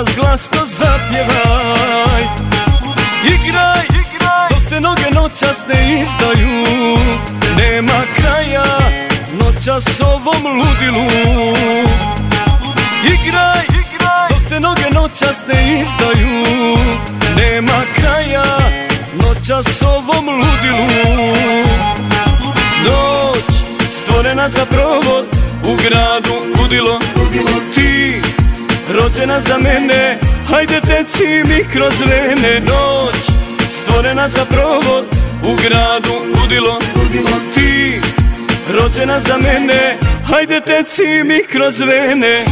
noćas glasno zapjevaj. Igraj, dok te noge noćas ne izdaju. Nema kraja noćas ovom ludilu. Igraj, dok te noge noćas ne izdaju. Nema kraja noćas ovom ludilu. Noć stvorena za provod, u gradu ludilo. Ti rođena za mene, hajde teci mi kroz vene. Noć stvorena za provod, u gradu ludilo. Ti rođena za mene, hajde teci mi kroz vene.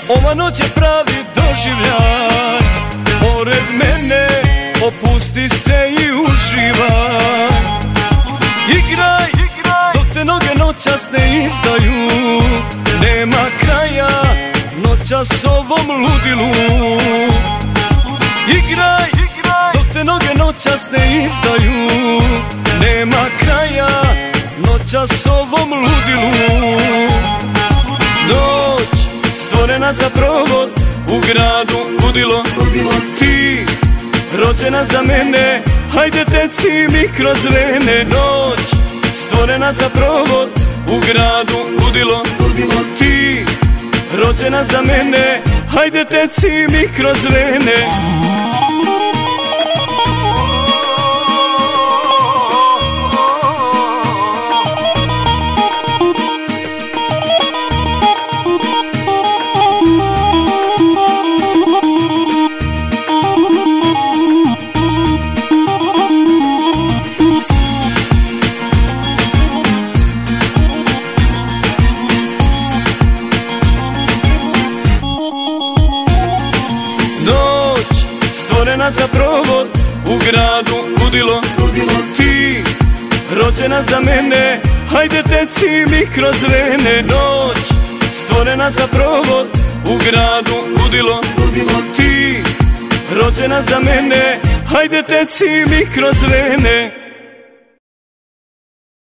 Ova noć je pravi doživljaj, pored mene opusti se i uživaj. Igraj, dok te noge noćas ne izdaju. Nema kraja noćas ovom ludilu. Igraj, dok te noge noćas ne izdaju. Nema kraja noćas ovom ludilu. Noć stvorena za provod, u gradu ludilo. Ti rođena za mene, hajde teci mi kroz vene. Noć stvorena za provod, u gradu ludilo. Ti rođena za mene, hajde teci mi kroz vene. Stvorena za provod, u gradu ludilo. Ti rođena za mene, hajde teci mi kroz vene. Noć stvorena za provod, u gradu ludilo. Ti rođena za mene, hajde teci mi kroz vene.